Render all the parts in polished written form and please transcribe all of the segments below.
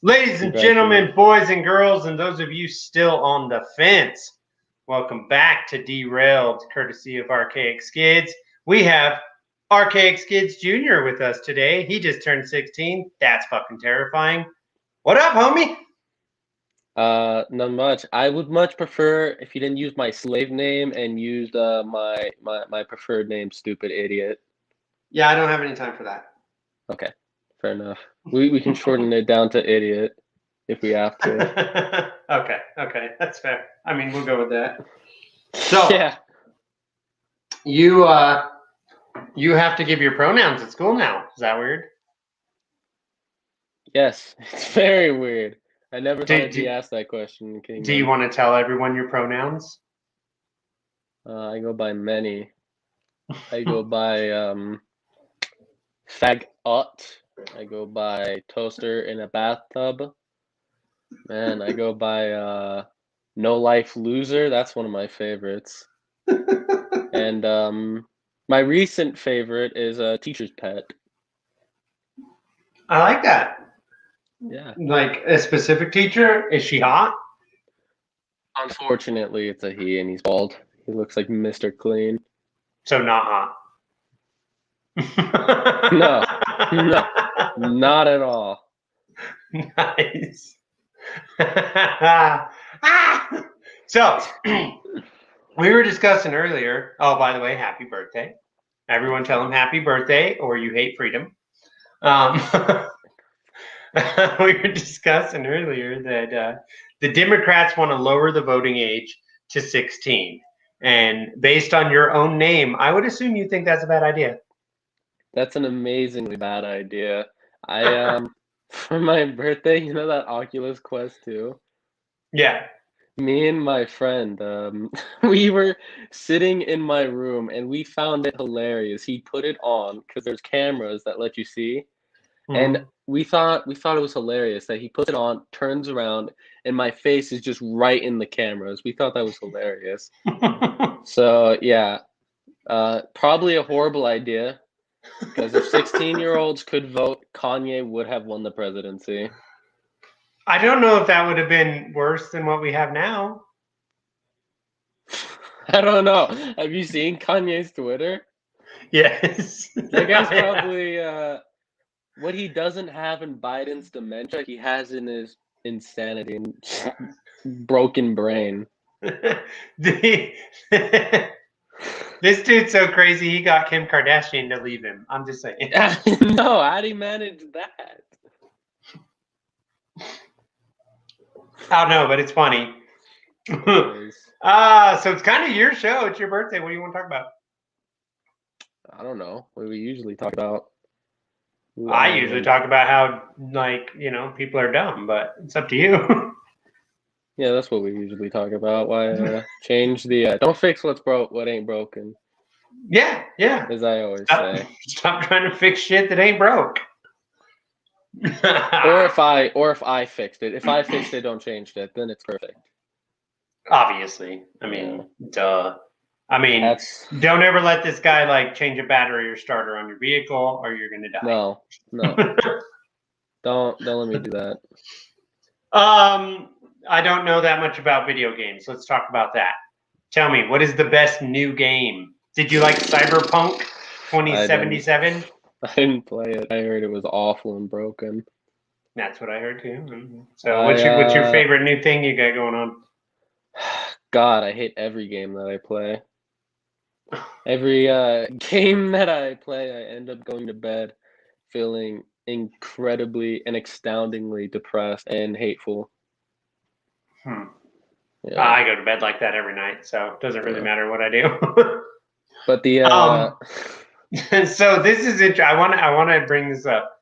Ladies and gentlemen, boys and girls, and those of you still on the fence, welcome back to Derailed, courtesy of ArcaicSkidz. We have ArcaicSkidz Jr. with us today. He just turned 16. That's fucking terrifying. What up, homie? Not much. I would much prefer if you didn't use my slave name and used my preferred name, stupid idiot. Yeah, I don't have any time for that. Okay, fair enough. We can shorten it down to idiot if we have to. Okay, that's fair. I mean, we'll go with that. So yeah, you have to give your pronouns at school now. Is that weird? Yes, it's very weird. I never thought I'd be asked that question. Do you want to tell everyone your pronouns? I go by many. I go by fag-ot. I go by toaster in a bathtub. Man, I go by no life loser. That's one of my favorites. And my recent favorite is a teacher's pet. I like that. Yeah. Like a specific teacher? Is she hot? Unfortunately, it's a he, and he's bald. He looks like Mr. Clean. So not hot. No, not at all. Nice. So, we were discussing earlier. Oh, by the way, happy birthday. Everyone tell him happy birthday or you hate freedom. We were discussing earlier that the Democrats want to lower the voting age to 16. And based on your own name, I would assume you think that's a bad idea. That's an amazingly bad idea. I for my birthday, you know that Oculus Quest 2? Yeah. Me and my friend, we were sitting in my room and we found it hilarious. He put it on because there's cameras that let you see. And we thought it was hilarious that he puts it on, turns around, and my face is just right in the cameras. We thought that was hilarious. So yeah, probably a horrible idea because if 16-year-olds could vote, Kanye would have won the presidency. I don't know if that would have been worse than what we have now. I don't know. Have you seen Kanye's Twitter? Yes. That guy's probably what he doesn't have in Biden's dementia, he has in his insanity and broken brain. This dude's so crazy, he got Kim Kardashian to leave him. I'm just saying. No, how'd he manage that? I don't know, but it's funny. So it's kind of your show. It's your birthday. What do you want to talk about? I don't know. What do we usually talk about? I usually talk about how, like, you know, people are dumb, but it's up to you. Yeah, that's what we usually talk about. Why change the don't fix what's broke, what ain't broken. Yeah. As I always say. Stop trying to fix shit that ain't broke. or if I fixed it. If I fixed it, don't change it, then it's perfect. Obviously. I mean, duh. I mean, don't ever let this guy like change a battery or starter on your vehicle, or you're gonna die. No. Don't let me do that. I don't know that much about video games. Let's talk about that. Tell me, what is the best new game? Did you like Cyberpunk 2077? I didn't play it. I heard it was awful and broken. That's what I heard too. So what's your favorite new thing you got going on? God, I hate every game that I play. Every game that I play, I end up going to bed feeling incredibly and astoundingly depressed and hateful. Yeah. I go to bed like that every night, so it doesn't really matter what I do. But the so this is it. I want to bring this up.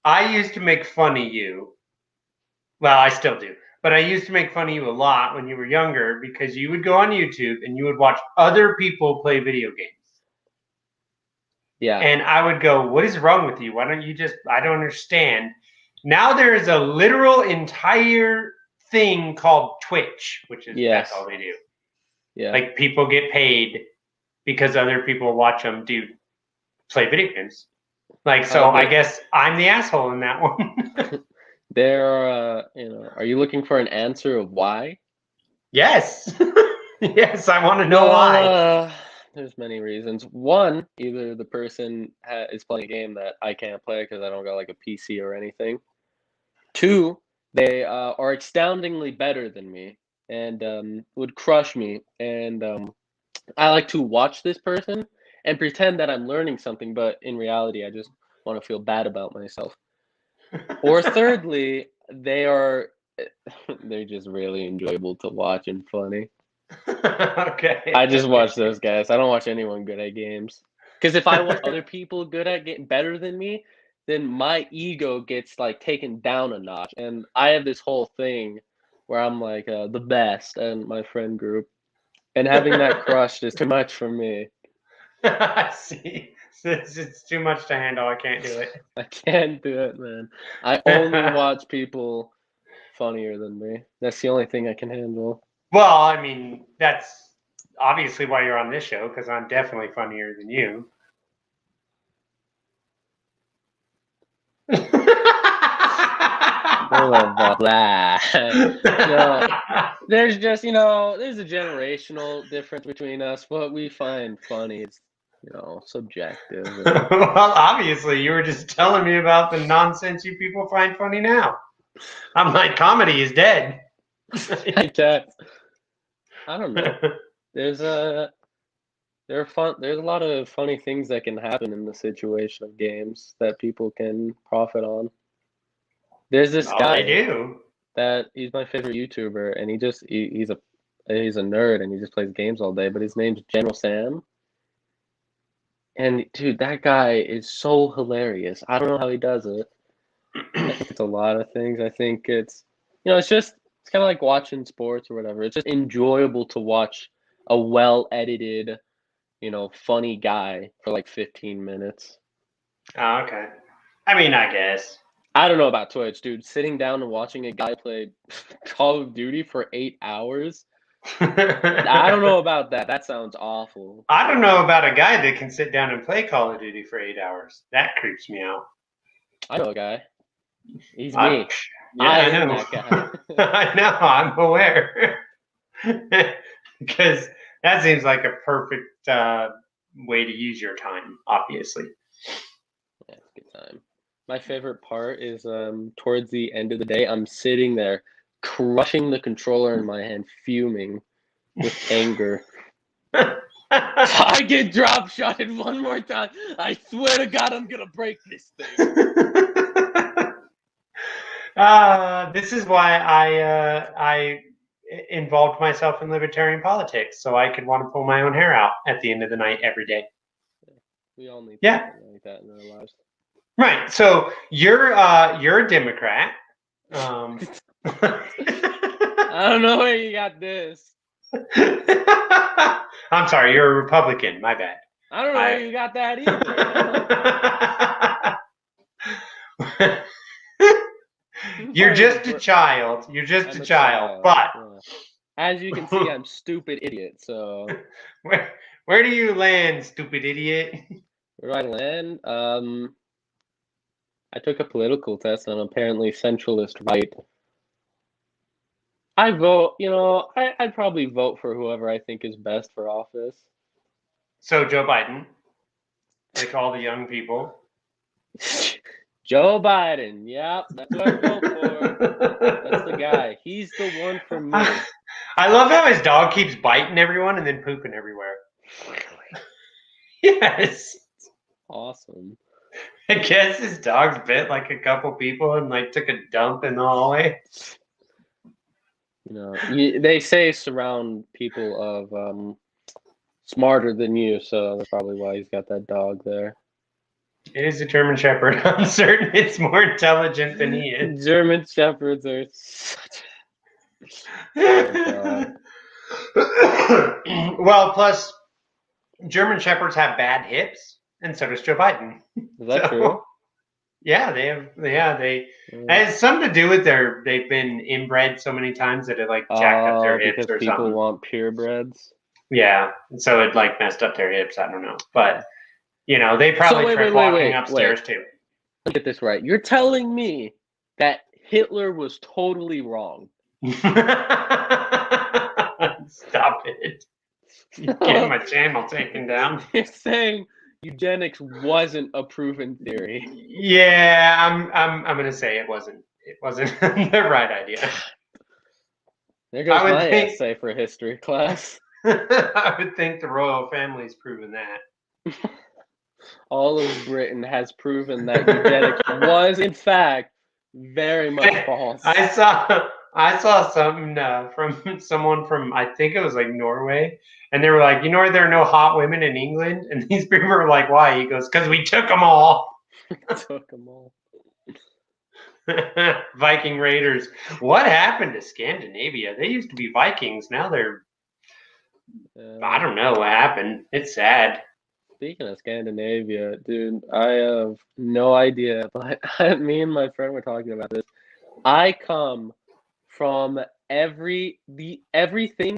I used to make fun of you. Well, I still do. But I used to make fun of you a lot when you were younger because you would go on YouTube and you would watch other people play video games. Yeah. And I would go, what is wrong with you? Why don't you just, I don't understand. Now there is a literal entire thing called Twitch, which is that's all they do. Yeah. Like people get paid because other people watch them play video games. Like, so I guess I'm the asshole in that one. Are you looking for an answer of why? Yes. Yes, I want to know Well, why. there's many reasons. One, either the person is playing a game that I can't play because I don't got like a PC or anything. Two, they are astoundingly better than me and would crush me. And I like to watch this person and pretend that I'm learning something, but in reality, I just want to feel bad about myself. Or thirdly, they're just really enjoyable to watch and funny. Okay. I just watch those guys. I don't watch anyone good at games. Because if I watch other people good at getting better than me, then my ego gets like taken down a notch. And I have this whole thing where I'm like the best in my friend group, and having that crushed is too much for me. I see. It's too much to handle. I can't do it. I can't do it, man. I only watch people funnier than me. That's the only thing I can handle. Well, I mean, that's obviously why you're on this show, because I'm definitely funnier than you. Blah, blah, blah. No, there's just, there's a generational difference between us. What we find funny is, subjective. Well, obviously, you were just telling me about the nonsense you people find funny now. I'm like, comedy is dead. I guess. I don't know. There's a lot of funny things that can happen in the situation of games that people can profit on. There's this Oh, guy they do. that he's my favorite YouTuber, and he's a nerd and he just plays games all day, but his name's General Sam. And dude, that guy is so hilarious. I don't know how he does it. I think it's a lot of things. I think it's it's kind of like watching sports or whatever. It's just enjoyable to watch a well edited, funny guy for like 15 minutes. Oh, okay. I mean, I guess. I don't know about Twitch, dude. Sitting down and watching a guy play Call of Duty for 8 hours. I don't know about that. That sounds awful. I don't know about a guy that can sit down and play Call of Duty for 8 hours. That creeps me out. I know a guy. He's me. Yeah, I am know. that guy. I know. I'm aware. Because that seems like a perfect way to use your time, obviously. Yeah, it's a good time. My favorite part is towards the end of the day, I'm sitting there crushing the controller in my hand, fuming with anger. I get drop shotted one more time. I swear to God, I'm gonna break this thing. This is why I involved myself in libertarian politics, so I could want to pull my own hair out at the end of the night every day. We all need something like that in our lives. Right. So you're a Democrat. I don't know where you got this. I'm sorry, you're a Republican. My bad. I don't know where you got that either. You're just a child. You're just a child. But as you can see, I'm stupid idiot. So where do you land, stupid idiot? Where do I land? I took a political test and apparently centralist right. I vote, I'd probably vote for whoever I think is best for office. So Joe Biden, like all the young people. Joe Biden, yep, that's what I vote for. That's the guy. He's the one for me. I love how his dog keeps biting everyone and then pooping everywhere. Really? Yes. Awesome. I guess his dog's bit like a couple people and like took a dump in the hallway. They say surround people of smarter than you, so that's probably why he's got that dog there. It is a German Shepherd. I'm certain it's more intelligent than he is. German Shepherds are such. Well, plus German Shepherds have bad hips, and so does Joe Biden. Is that true? Yeah, they have. Yeah, it has something to do with they've been inbred so many times that it like jacked up their hips or something. Because people want purebreds. Yeah, so it like messed up their hips. I don't know, but they probably tried walking upstairs too. Let me get this right. You're telling me that Hitler was totally wrong. Stop it. You're getting my channel taken down. You're saying eugenics wasn't a proven theory. Yeah, I'm gonna say it wasn't the right idea. There goes I would my think- essay for history class. I would think the royal family's proven that. All of Britain has proven that eugenics was, in fact, very much false. I saw something from someone from, I think it was like Norway, and they were like, you know, there are no hot women in England, and these people were like, why? He goes, because we took them all. Took them all. Viking Raiders. What happened to Scandinavia? They used to be Vikings. Now they're, I don't know what happened. It's sad. Speaking of Scandinavia, dude, I have no idea, but me and my friend were talking about this. I come from everything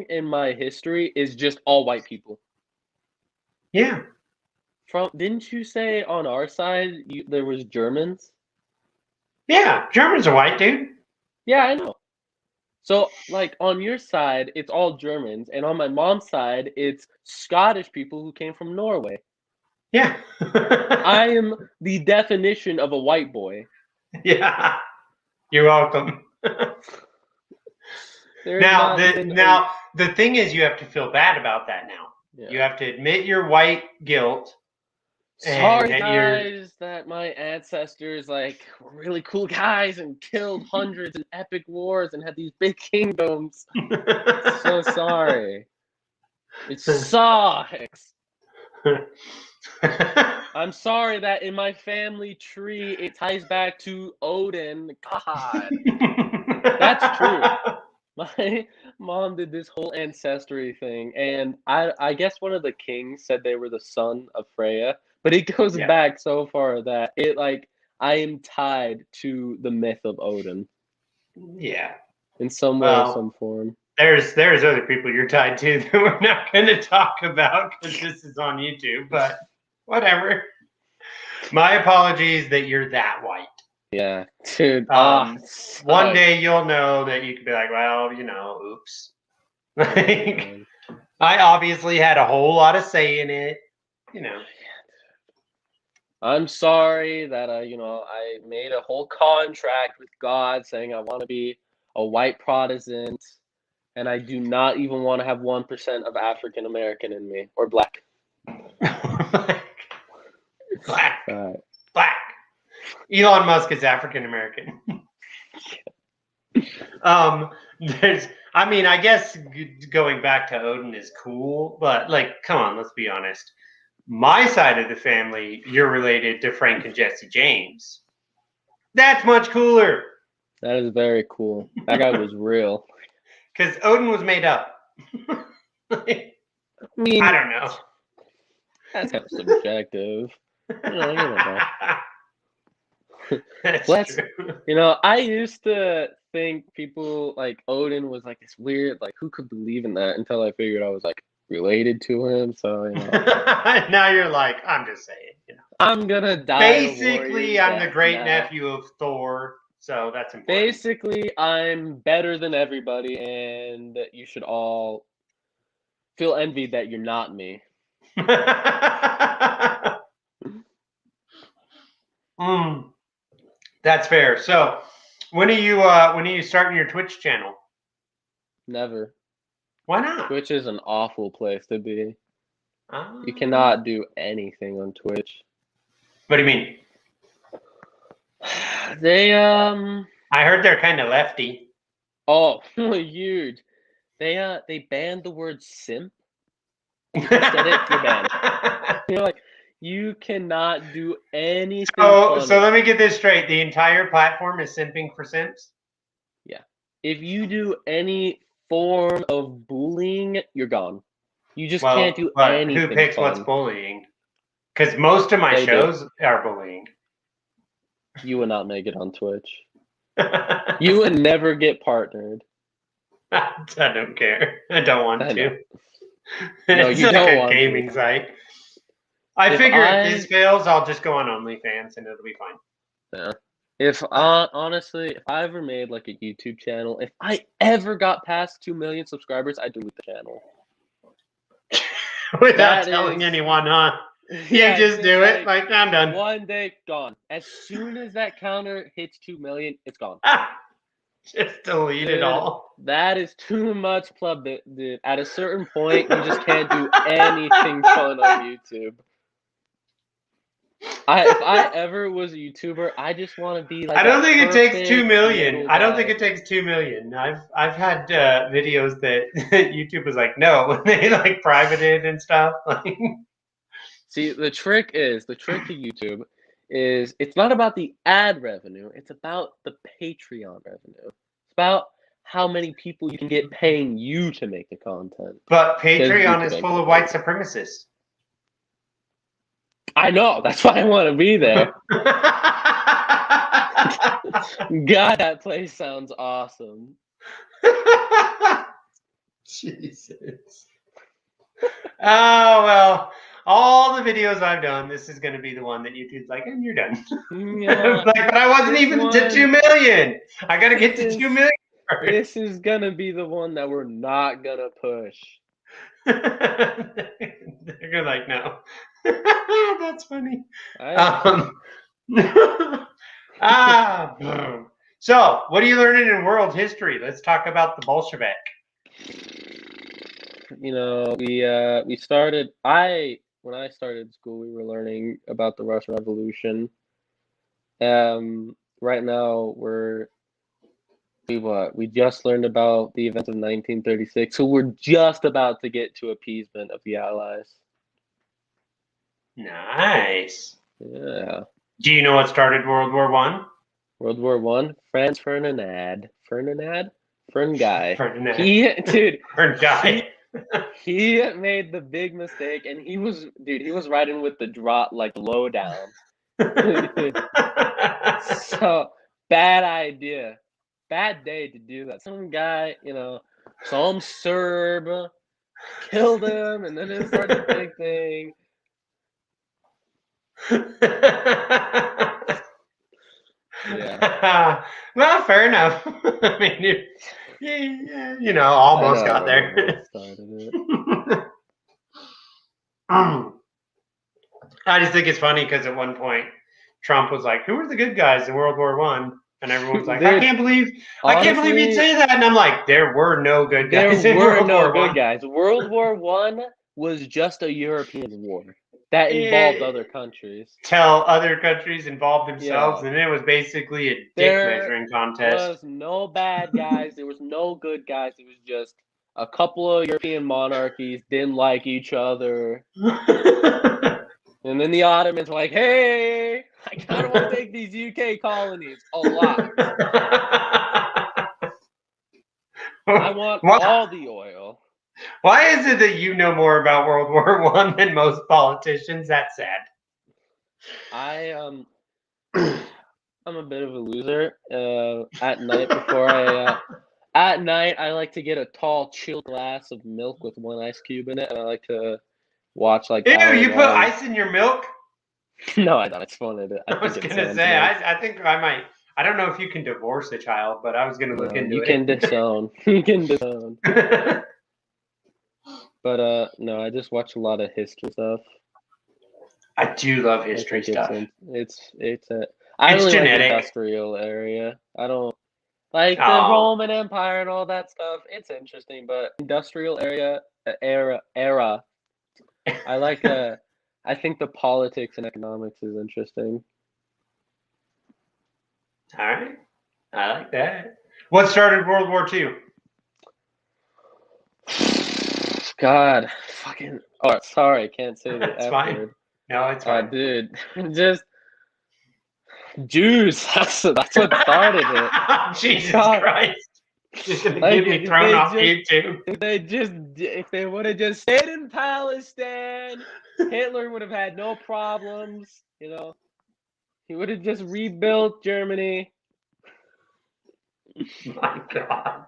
in my history is just all white people. Yeah. Didn't you say on our side there was Germans? Yeah, Germans are white, dude. Yeah, I know. So, like, on your side, it's all Germans, and on my mom's side, it's Scottish people who came from Norway. Yeah. I am the definition of a white boy. Yeah. You're welcome. Now, the thing is, you have to feel bad about that now. Yeah. You have to admit your white guilt. Sorry, guys, that my ancestors were really cool guys and killed hundreds in epic wars and had these big kingdoms. So sorry. It sucks. I'm sorry that in my family tree it ties back to Odin. God. That's true. My mom did this whole ancestry thing, and I guess one of the kings said they were the son of Freya, but it goes back so far that I am tied to the myth of Odin. Yeah. In some way or some form. There's other people you're tied to that we're not going to talk about because this is on YouTube, but whatever. My apologies that you're that white. Yeah, dude. One day you'll know that you could be like, well, oops. I obviously had a whole lot of say in it, I'm sorry that I made a whole contract with God saying I want to be a white Protestant, and I do not even want to have 1% of African American in me or black. Black. Black. Elon Musk is African American. I guess going back to Odin is cool, but come on, let's be honest. My side of the family, you're related to Frank and Jesse James. That's much cooler. That is very cool. That guy was real. Because Odin was made up. I don't know. That's kind of subjective. That's true. I used to think people Odin was this weird, who could believe in that until I figured I was related to him. So now you're I'm just saying, I'm gonna die. Basically, I'm the great nephew of Thor, so that's important. Basically, I'm better than everybody, and you should all feel envied that you're not me. That's fair. So, when are you starting your Twitch channel? Never. Why not? Twitch is an awful place to be. You cannot do anything on Twitch. What do you mean? I heard they're kind of lefty. Oh, huge. They banned the word simp. You said it, you're banned. You're you cannot do anything. So let me get this straight. The entire platform is simping for simps? Yeah. If you do any form of bullying, you're gone. You just can't do anything. Who picks what's bullying? Because most of my shows are bullying. You would not make it on Twitch. You would never get partnered. I don't care. I don't want to. No, you don't want a gaming site. I figure if this fails, I'll just go on OnlyFans and it'll be fine. Yeah. If honestly, if I ever made like a YouTube channel, if I ever got past 2 million subscribers, I'd delete the channel. Without telling anyone, huh? Yeah, You just do it. Like, I'm done. One day, gone. As soon as that counter hits 2 million, it's gone. Just delete it all. That is too much, pleb. Dude. At a certain point, you just can't do anything fun on YouTube. If I ever was a YouTuber, I just want to be like. I don't think it takes 2 million. I don't think it takes 2 million. I've had videos that YouTube was like, no, when they like privated and stuff. Like, see, the trick to YouTube is it's not about the ad revenue. It's about the Patreon revenue. It's about how many people you can get paying you to make the content. But Patreon is full of white supremacists. I know. That's why I want to be there. God, that place sounds awesome. Jesus. Oh, well, all the videos I've done, this is going to be the one that YouTube's like, and you're done. Yeah, like, but I wasn't even to 2 million. I got to get to 2 million first. This is going to be the one that we're not going to push. They're like, no. That's funny. So, what are you learning in world history? Let's talk about the Bolshevik. You know, we started. When I started school, we were learning about the Russian Revolution. Right now we just learned about the events of 1936, so we're just about to get to appeasement of the Allies. Nice. Yeah. Do you know what started World War I? World War I? Franz Ferdinand. Fern guy. Ferdinand. Fern guy. He made the big mistake, and he was riding with the drop, like low down. So bad idea. Bad day to do that. Some guy, some Serb killed him, and then it started a big thing. Yeah. Well, fair enough. I mean, almost got there. I just think it's funny because at one point Trump was like, "Who were the good guys in World War I?" And everyone's like, "I can't believe you'd say that." And I'm like, "There were no good guys in World War I." World War I was just a European war that involved other countries. Till other countries involved themselves, and it was basically a dick measuring contest. There was no bad guys. There was no good guys. It was just a couple of European monarchies didn't like each other. And then the Ottomans were like, hey, I kind of want to take these UK colonies a lot. I want all the oil. Why is it that you know more about World War I than most politicians? That's sad. I'm a bit of a loser. At night I like to get a tall, chilled glass of milk with one ice cube in it, and I like to watch like. Ew! You put ice in your milk? No, I don't. It's funny. I was gonna say. I think I might. I don't know if you can divorce a child, but I was gonna look into it. You can disown. You can disown. But no, I just watch a lot of history stuff. I do love history stuff. It's I really like the industrial area. I don't like the Roman Empire and all that stuff. It's interesting, but industrial era. I like I think the politics and economics is interesting. All right, I like that. What started World War II? God, fucking. Oh, sorry, I can't say the F fine. Word. No, it's fine. Dude, just Jews. That's what started it. Jesus Christ! Just gonna get me thrown off YouTube. If they would have just stayed in Palestine, Hitler would have had no problems. He would have just rebuilt Germany. My God.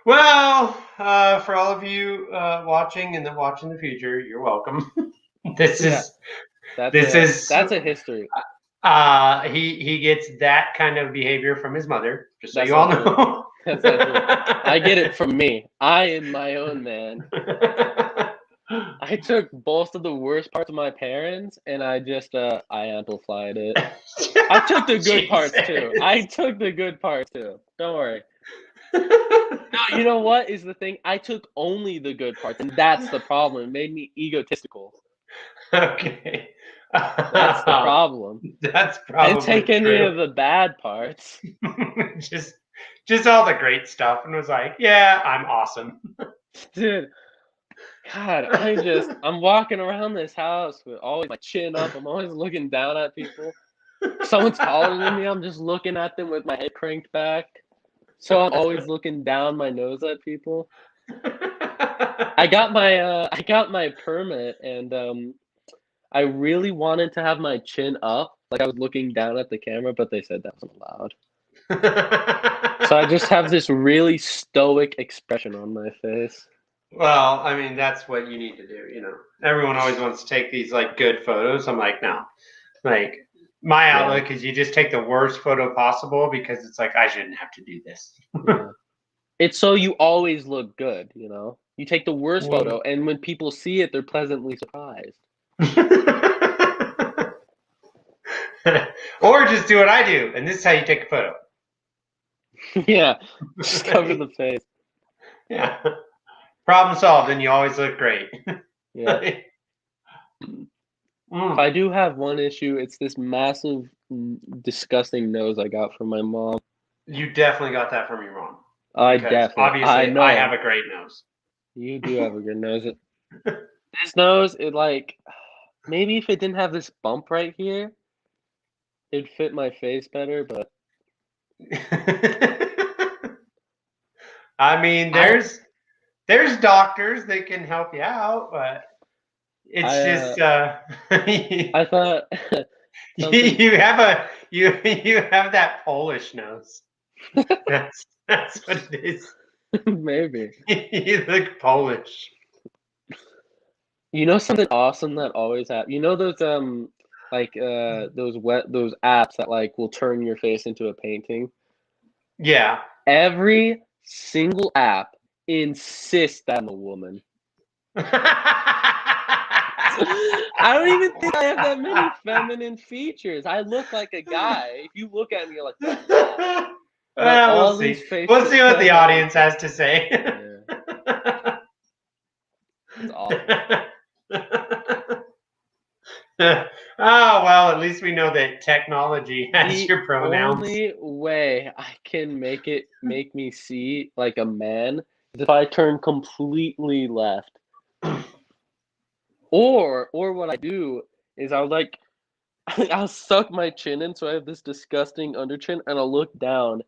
Well, for all of you watching and then watch in the future, you're welcome. That's a history. He gets that kind of behavior from his mother, just so That's you all not true. know. That's not true. I get it from me. I am my own man. I took both of the worst parts of my parents and I just I amplified it. I took the good parts too. I took the good parts too. Don't worry. No, you know what is the thing? I took only the good parts, and that's the problem. It made me egotistical. Okay. That's the problem. That's I didn't probably take any true. of the bad parts. just all the great stuff, and was like, yeah, I'm awesome. Dude, God, I'm walking around this house with always my chin up. I'm always looking down at people. If someone's taller than me, I'm just looking at them with my head cranked back. So I'm always looking down my nose at people. I got my permit, and I really wanted to have my chin up, like I was looking down at the camera, but they said that wasn't allowed. So I just have this really stoic expression on my face. Well, I mean, that's what you need to do. Everyone always wants to take these like good photos. I'm like, no, like my outlook is you just take the worst photo possible because it's like I shouldn't have to do this. Yeah. It's so you always look good, you know? You take the worst photo, and when people see it, they're pleasantly surprised. Or just do what I do, and this is how you take a photo. Yeah, just cover the face. Yeah. Problem solved, and you always look great. Yeah. If I do have one issue, it's this massive, disgusting nose I got from my mom. You definitely got that from your mom. Obviously, I know. I have a great nose. You do have a good nose. This nose, maybe if it didn't have this bump right here, it'd fit my face better, but I mean, there's doctors that can help you out, but it's I thought you have that Polish nose. That's what it is. maybe. You look Polish. You know something awesome that always happens? You know those those apps that like will turn your face into a painting? Yeah. Every single app insists that I'm a woman. I don't even think I have that many feminine features. I look like a guy. If you look at me, you're like, what the we'll see. We'll see what the audience has to say. Yeah. It's awful. Oh, well, at least we know that technology has your pronouns. The only way I can make me see like a man is if I turn completely left. Or what I do is I'll suck my chin in so I have this disgusting under chin, and I'll look down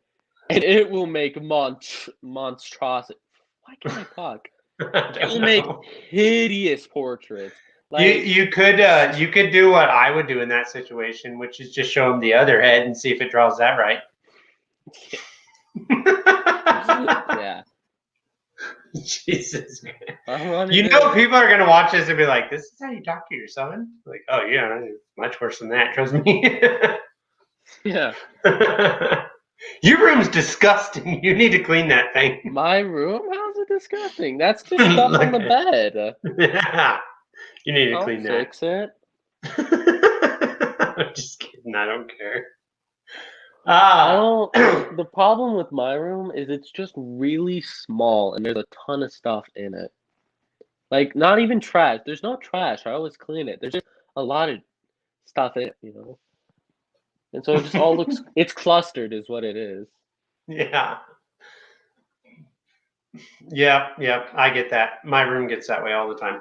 and it will make monstrosity. Why can't I talk? It will make hideous portraits. Like you could do what I would do in that situation, which is just show him the other head and see if it draws that right. Yeah. Jesus. People are gonna watch this and be like, "This is how you talk to your son?" Like, oh yeah, much worse than that. Trust me. Yeah. Your room's disgusting. You need to clean that thing. My room? How's it disgusting? That's just stuff on the bed. Yeah. You need to clean that. Fix it. I'm just kidding. I don't care. The problem with my room is it's just really small and there's a ton of stuff in it. Like, not even trash. There's no trash. I always clean it. There's just a lot of stuff in it, you know? And so it just all looks, it's clustered is what it is. Yeah. Yeah, I get that. My room gets that way all the time.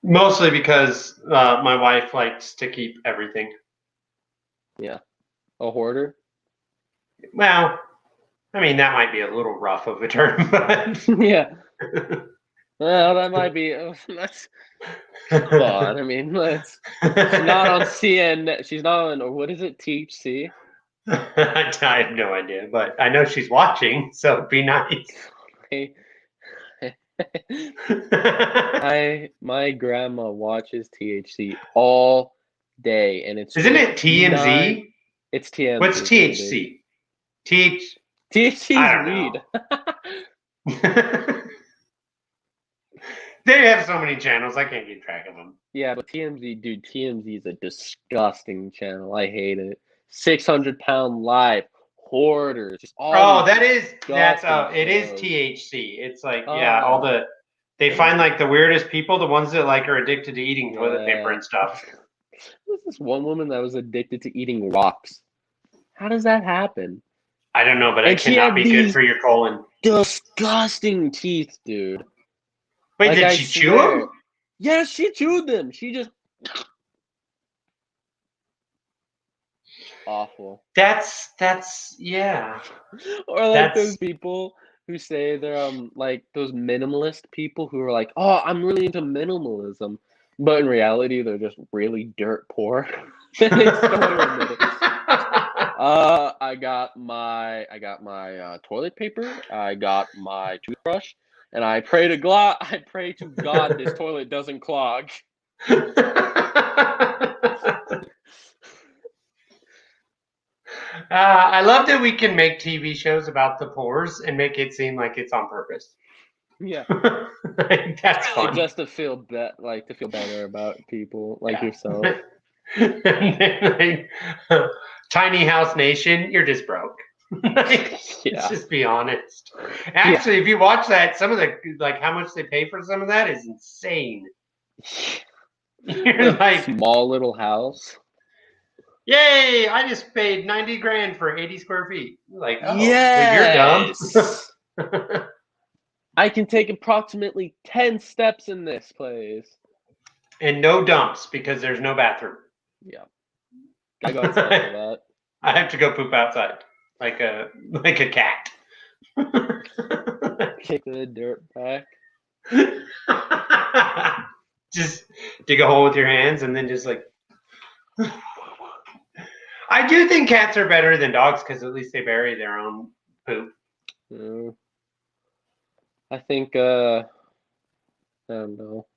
Mostly because my wife likes to keep everything. Yeah. A hoarder? Well, I mean, that might be a little rough of a term, but yeah. Well, that might be. Come on. I mean, she's not on CNN. She's not on, or what is it, THC? I have no idea, but I know she's watching, so be nice. My grandma watches THC all day, and it's Isn't it TMZ? It's TMZ. What's THC? THC I is don't weed. know. They have so many channels, I can't keep track of them. Yeah, but TMZ, dude, TMZ is a disgusting channel. I hate it. 600-pound life, hoarders. Just all Oh, these that's disgusting it is shows. THC. It's like all Oh, they find like the weirdest people, the ones that like are addicted to eating toilet paper yeah. and stuff. There's this one woman that was addicted to eating rocks. How does that happen? I don't know, but it And she cannot had be good these for your colon. disgusting teeth, dude. Wait, Like, did I she chew swear. them? Yeah, she chewed them. She just awful. That's yeah. Or like That's those people who say they're like those minimalist people who are like, oh, I'm really into minimalism, but in reality they're just really dirt poor. They just don't want to admit it. I got my toilet paper, I got my toothbrush, and I pray to God this toilet doesn't clog. I love that we can make TV shows about the pores and make it seem like it's on purpose. Yeah. Like, that's Really fun. just to feel better about people like yourself. And then, like, Tiny House Nation, you're just broke. Let's just be honest. Actually, if you watch that, some of the like how much they pay for some of that is insane. You're like small little house. Yay! I just paid 90 grand for 80 square feet. Like, oh, yes! well, you're dumb. I can take approximately 10 steps in this place. And no dumps because there's no bathroom. Yeah. I go outside for that. I have to go poop outside. Like a cat. Kick the dirt back. Just dig a hole with your hands and then just like I do think cats are better than dogs because at least they bury their own poop. I think I don't know.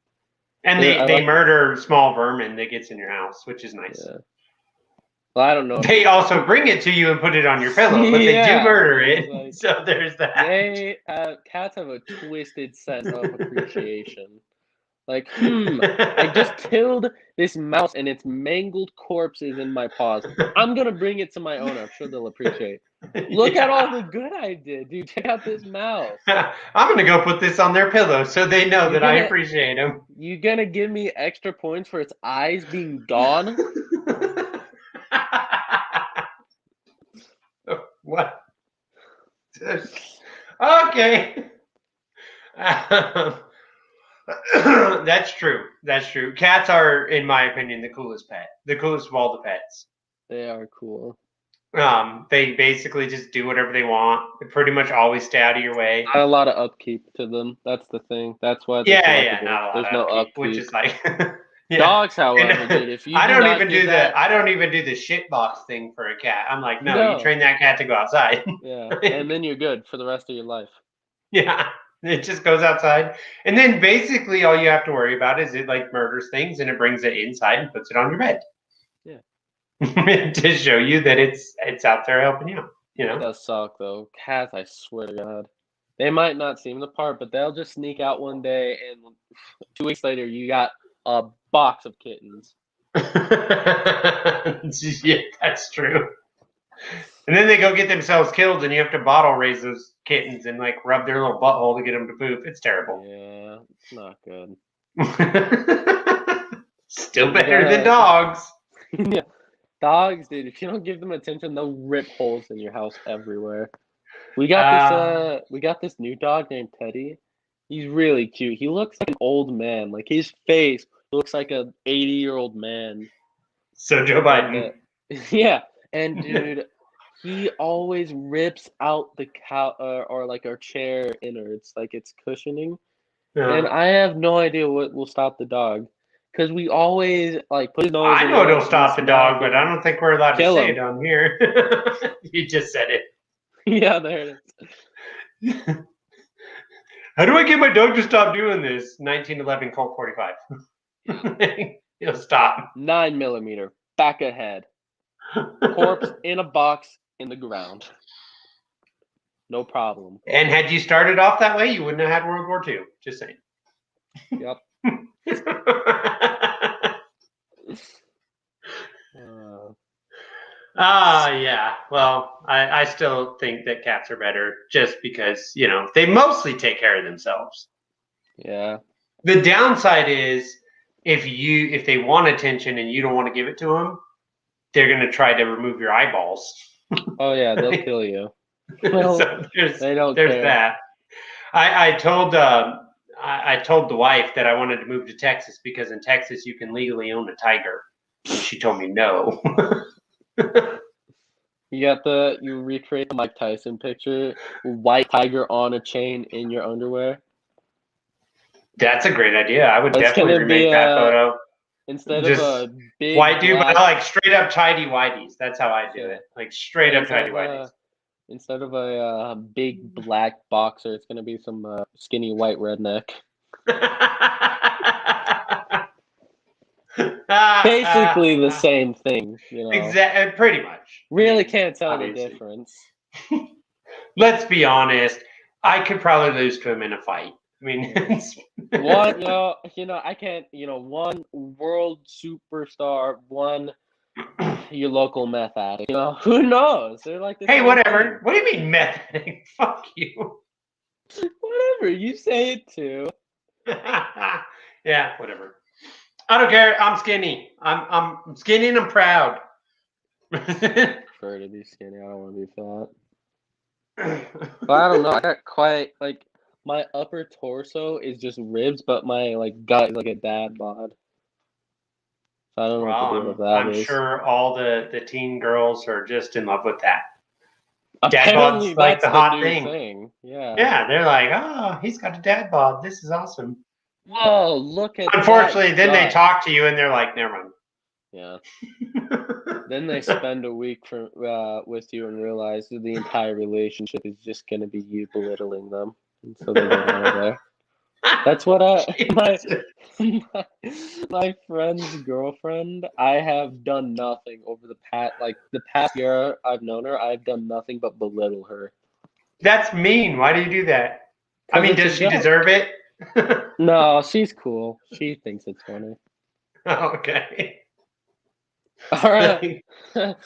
And they murder small vermin that gets in your house, which is nice. Yeah. Well, I don't know. They also bring it to you and put it on your pillow, but they do murder it. Like, so there's that. Cats have a twisted sense of appreciation. Like, I just killed this mouse and its mangled corpse is in my paws. I'm gonna bring it to my owner. I'm sure they'll appreciate. Look at all the good I did, dude. Check out this mouse. I'm gonna go put this on their pillow so they know that I appreciate them. You gonna give me extra points for its eyes being gone? What? Okay. That's true. That's true. Cats are, in my opinion, the coolest pet. The coolest of all the pets. They are cool. They basically just do whatever they want. They pretty much always stay out of your way. Not a lot of upkeep to them. That's the thing. That's why. Yeah, not a lot. There's no upkeep, which is like. Yeah. Dogs, however, dude, if you I don't even do the shit box thing for a cat. I'm like, no, you train that cat to go outside. Yeah, and then you're good for the rest of your life. Yeah, it just goes outside, and then basically all you have to worry about is it like murders things and it brings it inside and puts it on your bed. Yeah, to show you that it's out there helping you. You know, it does suck though. Cats, I swear to God, they might not seem the part, but they'll just sneak out one day, and 2 weeks later, you got a box of kittens. Yeah, that's true. And then they go get themselves killed, and you have to bottle raise those kittens and like rub their little butthole to get them to poop. It's terrible. Yeah, it's not good. Still better than dogs. Yeah, dogs, dude. If you don't give them attention, they'll rip holes in your house everywhere. We got this new dog named Teddy. He's really cute. He looks like an old man. Like his face looks like an 80-year-old man. So Joe Biden. Yeah, and dude, he always rips out the or like our chair innards, like it's cushioning. Yeah. And I have no idea what will stop the dog, because we always like put his nose. I know it'll stop the dog, but I don't think we're allowed to say it on here. You just said it. Yeah, there it is. How do I get my dog to stop doing this? 1911 Colt 45. You'll stop. 9mm, back ahead. Corpse in a box in the ground. No problem. And had you started off that way, you wouldn't have had World War II. Just saying. Yep. Yeah. Well, I still think that cats are better just because, they mostly take care of themselves. Yeah. The downside is if they want attention and you don't want to give it to them, they're going to try to remove your eyeballs. Oh yeah, they'll kill you. So there's that. I told the wife that I wanted to move to Texas because in Texas you can legally own a tiger, and she told me no. You recreate the Mike Tyson picture, white tiger on a chain in your underwear. That's a great idea. I would definitely remake that photo. Instead of a big white dude, but like straight up tidy whities. That's how I do it. Like straight up tidy whities. Instead of a big black boxer, it's gonna be some skinny white redneck. Basically the same thing, Exactly, pretty much. Really can't tell the difference. Let's be honest. I could probably lose to him in a fight. I mean, one, I can't. One world superstar, one your local meth addict. Who knows? They're like, hey, whatever. Thing. What do you mean meth addict? Fuck you. Whatever, you say it too. Yeah, whatever. I don't care. I'm skinny. I'm skinny and I'm proud. I prefer to be skinny. I don't want to be fat. But I don't know. I got quite like my upper torso is just ribs, but my gut is like a dad bod. So I don't know what to do with that. I'm sure all the teen girls are just in love with that. Apparently, dad bod's like the hot thing. Yeah. Yeah, they're like, oh, he's got a dad bod. This is awesome. Whoa, look at Unfortunately, then they talk to you and they're like, never mind. Yeah. Then they spend a week with you and realize that the entire relationship is just going to be you belittling them. And so they get out of there. That's what my friend's girlfriend, I have done nothing over the past year I've known her, I've done nothing but belittle her. That's mean. Why do you do that? I mean, does she deserve it? No, she's cool. She thinks it's funny. Okay. All right. This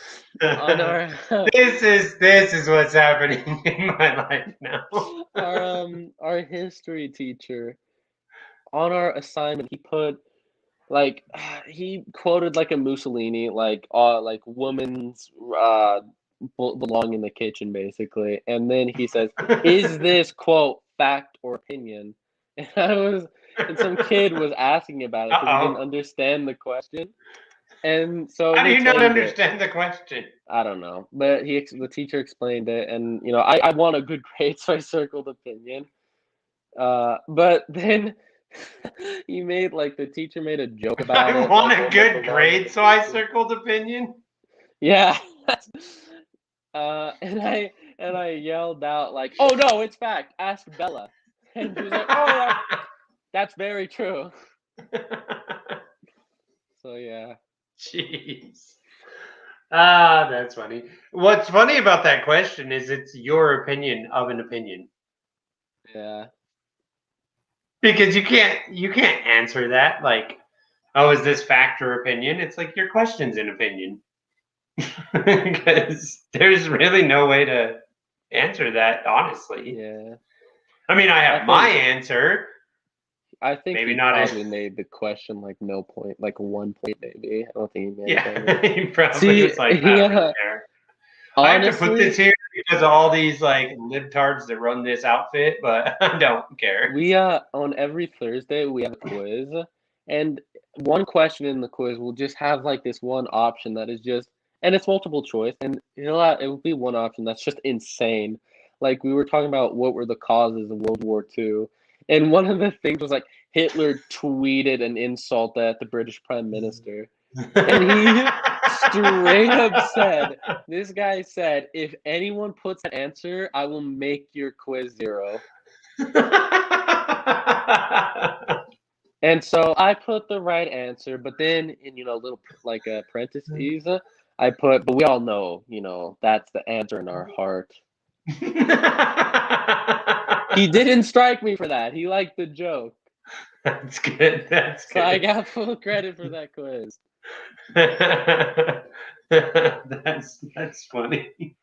is what's happening in my life now. Our history teacher, on our assignment, he put he quoted a Mussolini women's belong in the kitchen basically, and then he says, "Is this quote fact or opinion?" And some kid was asking about it because he didn't understand the question. And so how do you not understand the question? I don't know, but the teacher explained it, and I want a good grade, so I circled opinion. But then the teacher made a joke about it. I want a good grade, so I circled opinion. Yeah. And I yelled out "Oh no, it's fact. Ask Bella." And she was like, "Oh yeah, that's very true." So yeah. Jeez. That's funny. What's funny about that question is it's your opinion of an opinion. Yeah. Because you can't answer that is this fact or opinion? It's like your question's an opinion. Because there's really no way to answer that honestly. Yeah. I mean, I have my answer. I think maybe he not probably made the question 1 point maybe. I don't think he made it. He probably was like, I don't really care. Honestly, I have to put this here because of all these libtards that run this outfit, but I don't care. We on every Thursday we have a quiz, and one question in the quiz will just have this one option that is just, and it's multiple choice, and it will be one option that's just insane. We were talking about what were the causes of World War II. And one of the things was Hitler tweeted an insult at the British Prime Minister. And he straight up said, this guy said, "If anyone puts an answer, I will make your quiz 0. And so I put the right answer, but then in little like parentheses, I put, but we all know, that's the answer in our heart. He didn't strike me for that. He liked the joke. That's good. That's good. So I got full credit for that quiz. That's funny.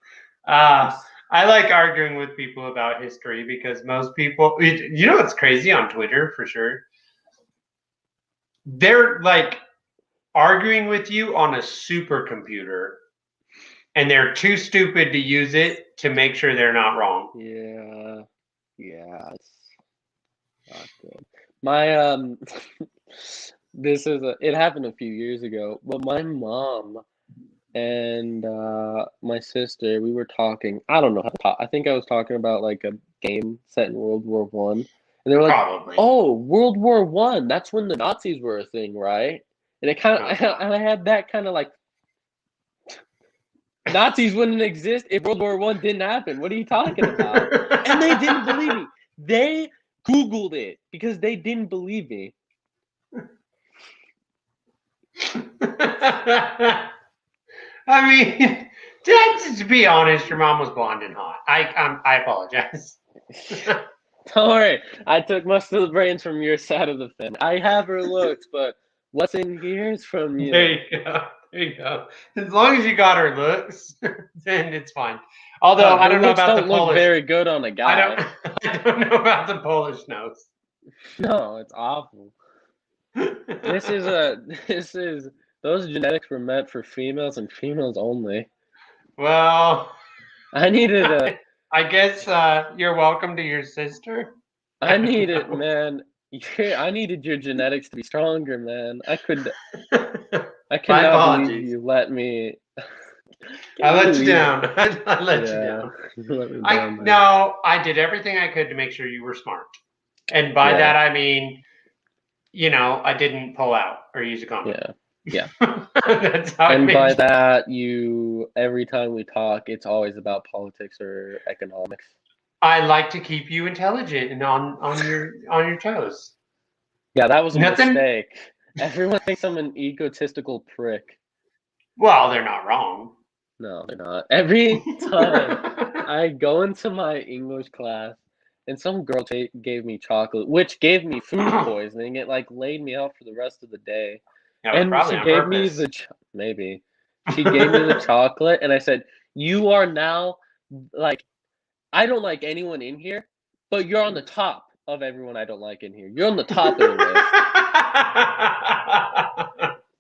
I like arguing with people about history because most people, what's crazy on Twitter for sure? They're like arguing with you on a supercomputer, and they're too stupid to use it to make sure they're not wrong. Yeah, it's not good. My it happened a few years ago, but my mom and my sister, we were talking. I don't know how to talk. I think I was talking about like a game set in World War One, and they were like, Probably. "Oh, World War One. That's when the Nazis were a thing, right?" And it kind of, and I had that kind of like, Nazis wouldn't exist if World War One didn't happen. What are you talking about? And they didn't believe me. They Googled it because they didn't believe me. I mean, to be honest, your mom was blonde and hot. I apologize. Don't worry. I took most of the brains from your side of the fence. I have her looks, but what's in here is from you. There you go. As long as you got her looks, then it's fine. Although I don't know about the Polish. Look very good on a guy. I don't know about the Polish nose. No, it's awful. Those genetics were meant for females and females only. Well, I needed I guess you're welcome to your sister. I needed, man. I needed your genetics to be stronger, man. I cannot believe you let me. I let you down. I let you down. No, I did everything I could to make sure you were smart. And by that, I mean, I didn't pull out or use a condom. Yeah. That's how and by that, every time we talk, it's always about politics or economics. I like to keep you intelligent and on your toes. Yeah, that was a mistake. Everyone thinks I'm an egotistical prick. Well, they're not wrong. No, they're not. Every time I go into my English class and some girl gave me chocolate, which gave me food poisoning. It like laid me out for the rest of the day. Yeah, and she gave me maybe she gave me the chocolate, and I said, "You are now like, I don't like anyone in here, but you're on the top of everyone I don't like in here. You're on the top of the list."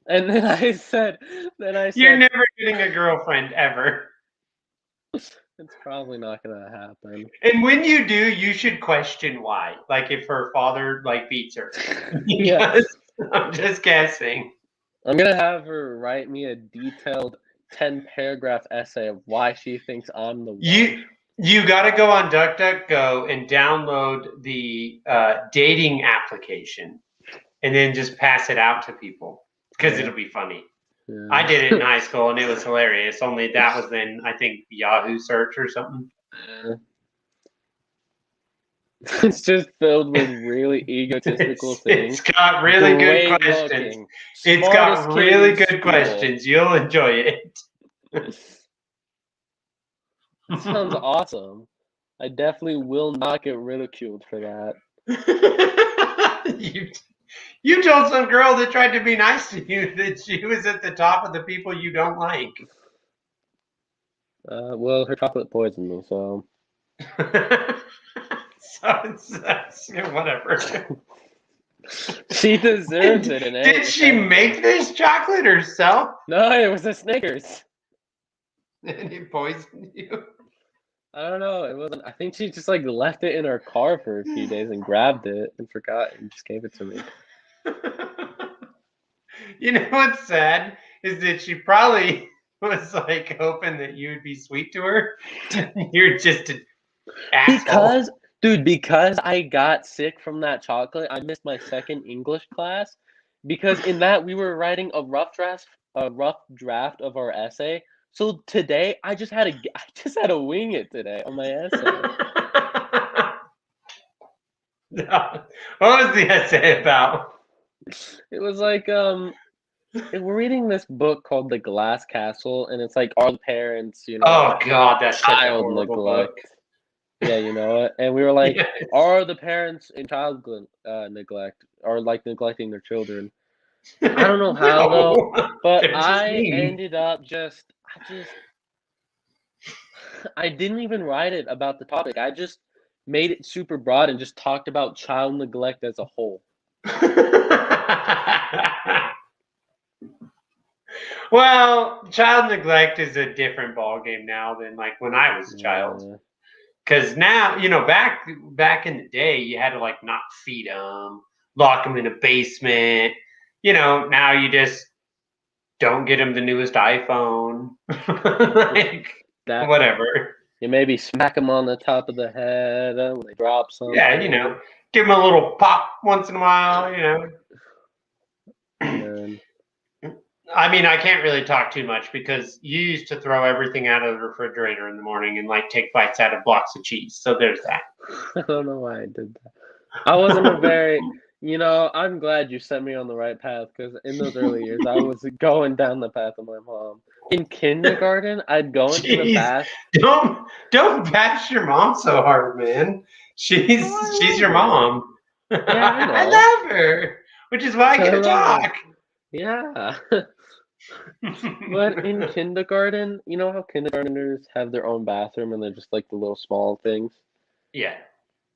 And then I said, "You're never getting a girlfriend ever." It's probably not gonna happen. And when you do, you should question why. Like if her father beats her. Yes. I'm just guessing. I'm gonna have her write me a detailed 10-paragraph essay of why she thinks I'm the one. You got to go on DuckDuckGo and download the dating application, and then just pass it out to people because it'll be funny. Yeah. I did it in high school and it was hilarious. Only that was in, I think, Yahoo search or something. It's just filled with really egotistical things. It's got really good questions. It's got really good questions. You'll enjoy it. That sounds awesome. I definitely will not get ridiculed for that. You told some girl that tried to be nice to you that she was at the top of the people you don't like. Well, her chocolate poisoned me, so. Whatever. She deserves it. Did she make this chocolate herself? No, it was a Snickers. And it poisoned you? I don't know. It wasn't. I think she just left it in her car for a few days and grabbed it and forgot and just gave it to me. You know what's sad is that she probably was hoping that you would be sweet to her. You're just an asshole. Because I got sick from that chocolate, I missed my second English class. Because in that we were writing a rough draft of our essay. So today I just had to wing it today on my essay. No. What was the essay about? It was like we're reading this book called The Glass Castle, and it's like, are the parents, Oh God, that's such a child horrible neglect? book. Yeah, you know it. And we were like, Yes. are the parents in child neglect, or like neglecting their children? I don't know how though, No, but they're just mean. ended up I didn't even write it about the topic. I just made it super broad and just talked about child neglect as a whole. Well, child neglect is a different ballgame now than like when I was a child. Yeah. Because now, back in the day, you had to like not feed them, lock them in a basement. Now you just don't get them the newest iPhone, like That whatever. you maybe smack them on the top of the head when they drop something. Yeah, give them a little pop once in a while. Man. I mean, I can't really talk too much because you used to throw everything out of the refrigerator in the morning and like take bites out of blocks of cheese. So there's that. I don't know why I did that. I wasn't a very, I'm glad you set me on the right path, because in those early years, I was going down the path of my mom. In kindergarten, I'd go into the Jeez, bath. don't bash your mom so hard, man. She's your her. mom. Yeah, I know. I love her, which is why I get to love her. talk. Yeah. But in kindergarten, you know how kindergartners have their own bathroom and they're just like the little small things? Yeah.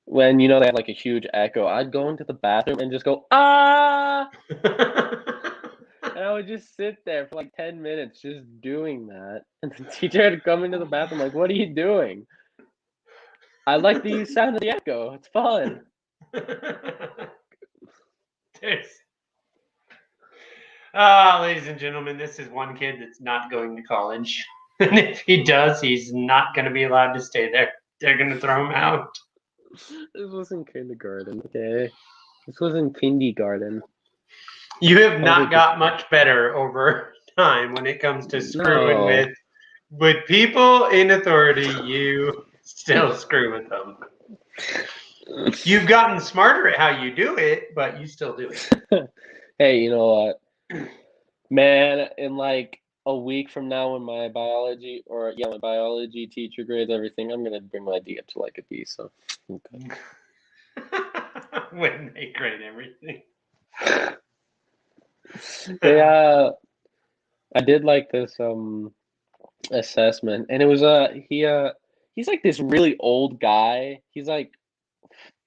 When, they have like a huge echo, I'd go into the bathroom and just go, ah! And I would just sit there for like 10 minutes just doing that. And the teacher had to come into the bathroom like, what are you doing? I like the sound of the echo. It's fun. Ladies and gentlemen, this is one kid that's not going to college. And if he does, he's not going to be allowed to stay there. They're going to throw him out. This was in kindergarten, okay? This was in kindergarten. You have not got much better over time when it comes to screwing with people in authority. You still screw with them. You've gotten smarter at how you do it, but you still do it. Hey, you know what? Man, in like a week from now when my biology teacher grades everything, I'm gonna bring my D up to like a B, so okay. When they grade everything. I did like this assessment, and it was he's like this really old guy. He's like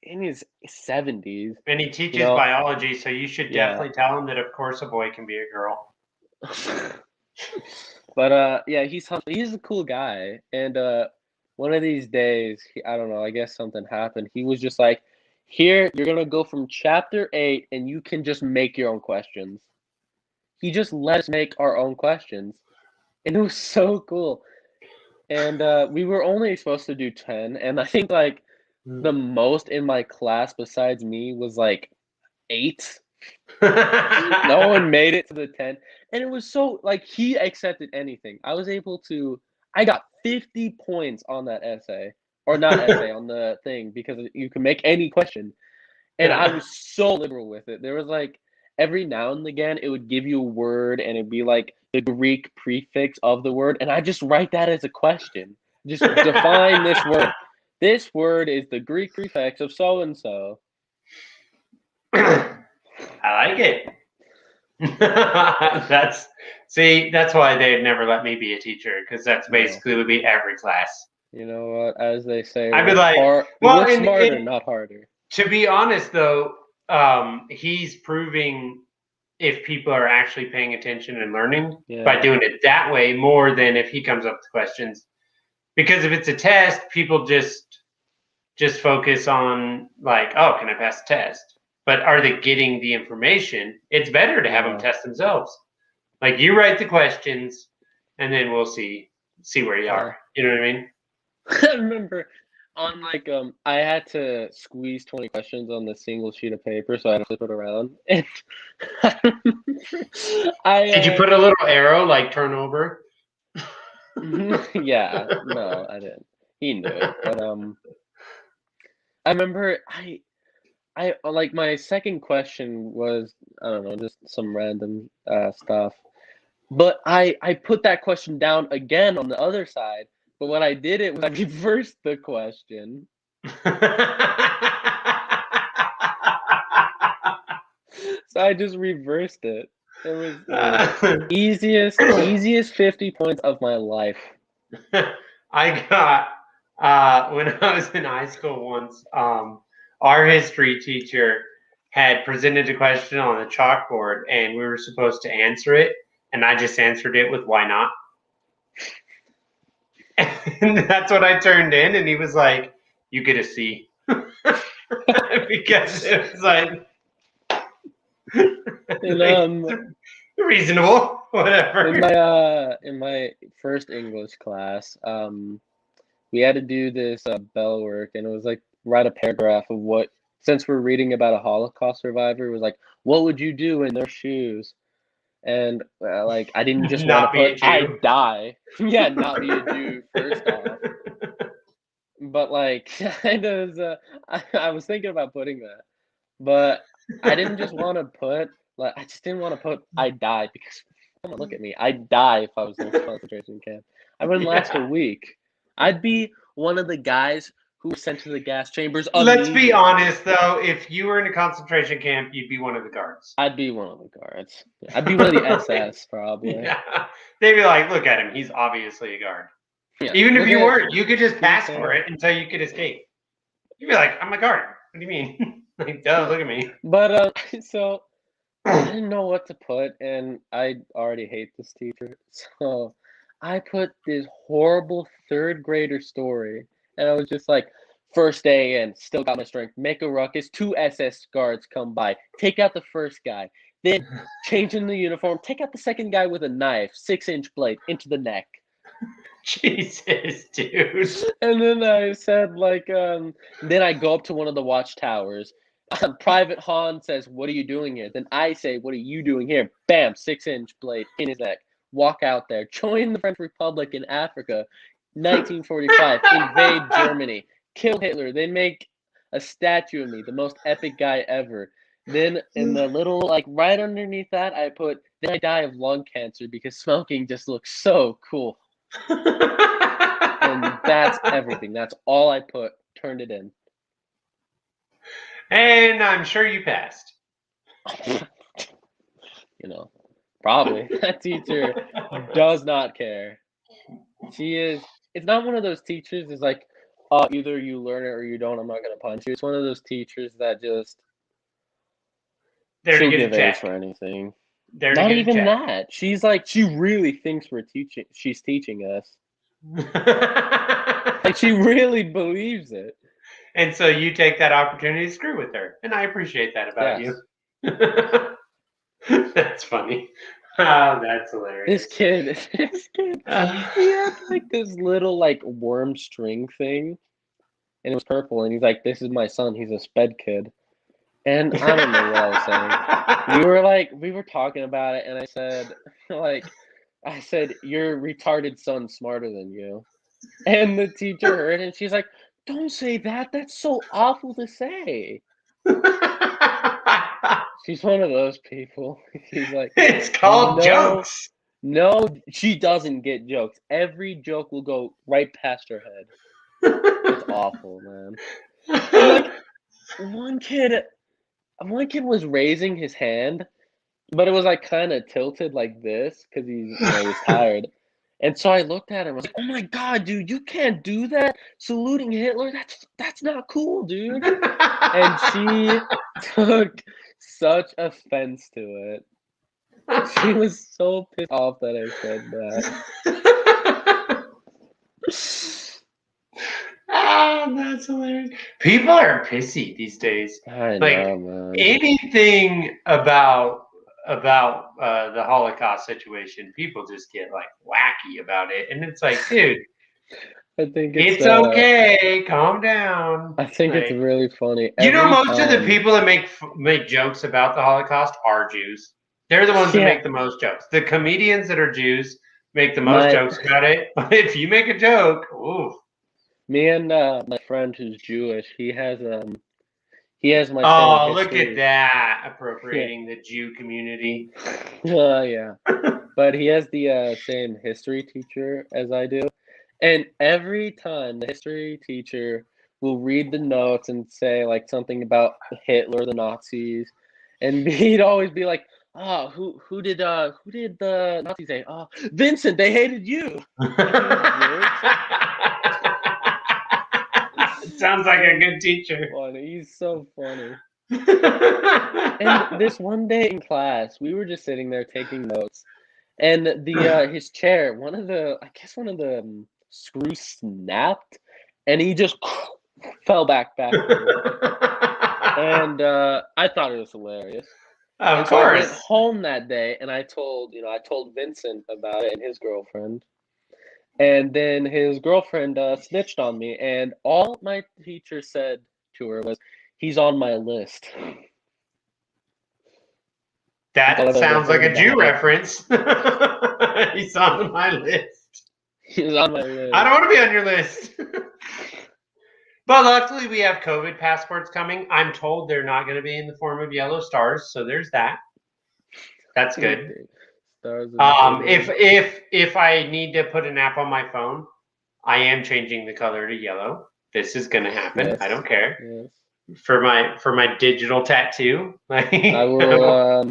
in his 70s. And he teaches biology, so you should definitely tell him that of course a boy can be a girl. But yeah, he's a cool guy, and one of these days, I don't know, I guess something happened. He was just like, here, you're gonna go from chapter 8 and you can just make your own questions. He just let us make our own questions, and it was so cool. And we were only supposed to do 10, and I think like the most in my class besides me was like 8. No one made it to the 10, and it was so like he accepted anything. I got 50 points on that essay, or not essay, on the thing, because you can make any question, and I was so liberal with it. There was like every now and again it would give you a word and it'd be like the Greek prefix of the word, and I just write that as a question. Just define this word. This word is the Greek prefix of so and so. I like it. That's why they'd never let me be a teacher, because that's basically would be every class. You know what? As they say, I'd be like, work smarter, not harder. To be honest, though, he's proving if people are actually paying attention and learning by doing it that way more than if he comes up with questions. Because if it's a test, people just focus on like, oh, can I pass the test? But are they getting the information? It's better to have them test themselves. Like, you write the questions, and then we'll see where you are. You know what I mean? I remember on like I had to squeeze 20 questions on the single sheet of paper, so I had to flip it around. And did you put a little arrow like turn over? Yeah, no, I didn't. He knew it, but I remember I like my second question was I don't know, just some random stuff. But I put that question down again on the other side. But what I did it was I reversed the question. So I just reversed it. It was easiest 50 points of my life. I got when I was in high school once, our history teacher had presented a question on the chalkboard and we were supposed to answer it, and I just answered it with why not? And that's what I turned in, and he was like, you get a C. Because it was like And, reasonable, whatever. in my first English class, we had to do this bell work, and it was like write a paragraph of what, since we're reading about a Holocaust survivor, it was like, what would you do in their shoes? And like, I didn't just want to put I'd die. Yeah, not be a Jew first off. But like, I was thinking about putting that, but I didn't just want to put like I just didn't want to put I'd die because come on, look at me. I'd die if I was in a concentration camp. I wouldn't last a week. I'd be one of the guys who were sent to the gas chambers. Let's be honest, though. If you were in a concentration camp, you'd be one of the guards. I'd be one of the guards. I'd be one of the SS, probably. Yeah. They'd be like, look at him. He's obviously a guard. Yeah. Even if you weren't, you could just pass for it until you could escape. You'd be like, I'm a guard. What do you mean? Like, duh, look at me. But, so I didn't know what to put, and I already hate this teacher. So I put this horrible third grader story, and I was just like, first day and still got my strength. Make a ruckus. 2 SS guards come by. Take out the first guy. Then change in the uniform. Take out the second guy with a knife. 6-inch blade into the neck. Jesus, dude. And then I said, like, then I go up to one of the watchtowers. Private Han says, what are you doing here? Then I say, what are you doing here? Bam, 6-inch blade in his neck. Walk out there. Join the French Republic in Africa. 1945. Invade Germany. Kill Hitler. They make a statue of me, the most epic guy ever. Then in the little, like, right underneath that, I put, then I die of lung cancer because smoking just looks so cool. And that's everything. That's all I put. Turned it in. And I'm sure you passed. You know, probably. That teacher does not care. She is, it's not one of those teachers is like, either you learn it or you don't, I'm not going to punch you. It's one of those teachers that just, she'll give A's for anything. Not even that. She's like, she really thinks she's teaching us. Like, she really believes it. And so you take that opportunity to screw with her. And I appreciate that about you. That's funny. Oh, that's hilarious. This kid, he had like this little like worm string thing, and it was purple. And he's like, "This is my son. He's a sped kid." And I don't know what I was saying. We were talking about it, and I said, "Your retarded son's smarter than you." And the teacher heard, and she's like, "Don't say that. That's so awful to say." She's one of those people. She's like, it's called jokes. No, she doesn't get jokes. Every joke will go right past her head. It's awful, man. And like one kid was raising his hand, but it was like kind of tilted like this because he was tired. And so I looked at him. I was like, "Oh my god, dude, you can't do that! Saluting Hitler, that's not cool, dude." And she took such offense to it. She was so pissed off that I said that. Oh, that's hilarious. People are pissy these days. I know, man. Anything about the Holocaust situation, people just get like wacky about it, and it's like, dude, I think it's okay. Calm down. I think it's really funny. Most of the people that make jokes about the Holocaust are Jews. They're the ones that make the most jokes. The comedians that are Jews make the most jokes about it. But if you make a joke, ooh. Me and my friend who's Jewish, he has He has my Oh, same look history. at that. Appropriating the Jew community. Yeah. But he has the same history teacher as I do. And every time the history teacher will read the notes and say like something about Hitler, the Nazis, and he'd always be like, "Oh, who did the Nazis say? Oh, Vincent, they hated you." Sounds like a good teacher. Funny. He's so funny. And this one day in class, we were just sitting there taking notes, and his chair, one of the screws snapped, and he just fell backward. And I thought it was hilarious. Of And so I went course. home that day, and I told Vincent about it and his girlfriend. And then his girlfriend snitched on me, and all my teacher said to her was, "He's on my list." That sounds like a Jew reference. He's on my list. He's on my list. I don't want to be on your list. But luckily, we have COVID passports coming. I'm told they're not going to be in the form of yellow stars, so there's that. That's good. If I need to put an app on my phone, I am changing the color to yellow. This is going to happen. Yes. I don't care. Yes. For my digital tattoo, I will.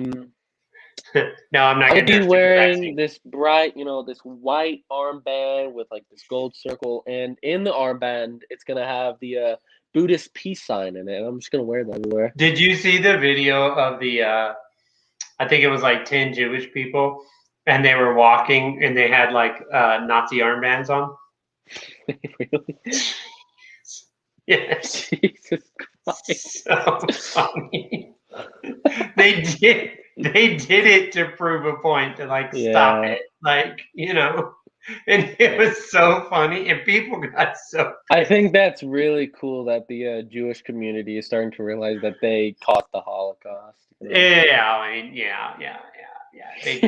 No, I'm not. I'll be wearing this bright, this white armband with like this gold circle, and in the armband, it's gonna have the Buddhist peace sign in it. I'm just gonna wear that everywhere. Did you see the video of the? I think it was like 10 Jewish people, and they were walking, and they had like Nazi armbands on. Really? Yes. Jesus Christ. So funny. They did it to prove a point, to like stop it, like, and it was so funny, and people got so. I think that's really cool that the Jewish community is starting to realize that they caused the Holocaust. Yeah, I mean, yeah. They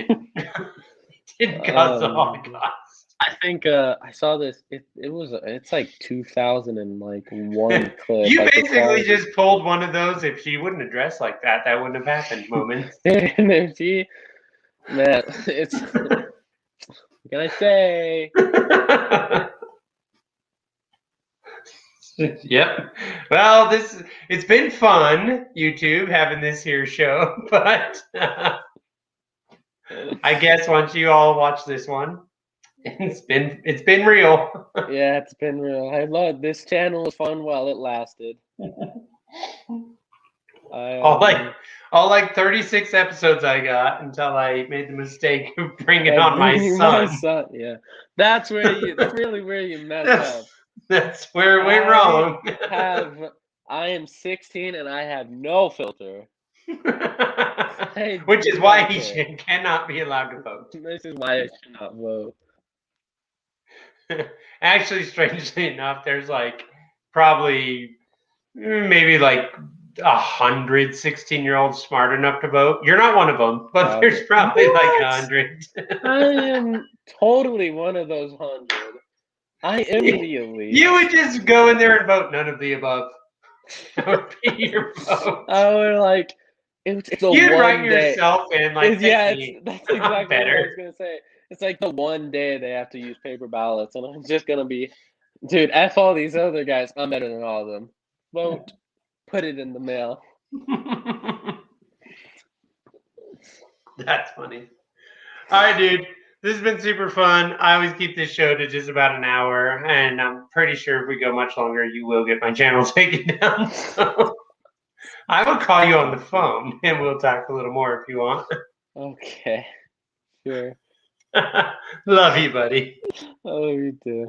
did cause the Holocaust. I think I saw this. It's like 2001 clip. You basically just pulled one of those. If she wouldn't have dressed like that, that wouldn't have happened. Moments. And if she, man, it's. What can I say? Yep. Well, it's been fun, YouTube, having this here show, but I guess once you all watch this one. It's been real. Yeah, it's been real. I love this channel. Was fun while it lasted. All 36 episodes I got until I made the mistake of bringing on my son. Yeah, that's really where you messed up. That's where it went wrong. I am 16 and I have no filter. Which is why he cannot be allowed to vote. This is why I should not vote. Actually, strangely enough, there's like probably maybe like 100 16-year-olds smart enough to vote. You're not one of them, but there's probably like 100. I am totally one of those 100. I am the elite. You would just go in there and vote none of the above. That would be your vote. I would like. It's a You'd one write day. yourself in like. That's exactly what I was gonna say. It's like the one day they have to use paper ballots, and I'm just gonna be, dude, F all these other guys. I'm better than all of them. Vote. Put it in the mail. That's funny. All right, dude. This has been super fun. I always keep this show to just about an hour, and I'm pretty sure if we go much longer, you will get my channel taken down. So I will call you on the phone, and we'll talk a little more if you want. Okay. Sure. Love you, buddy. Oh, you too.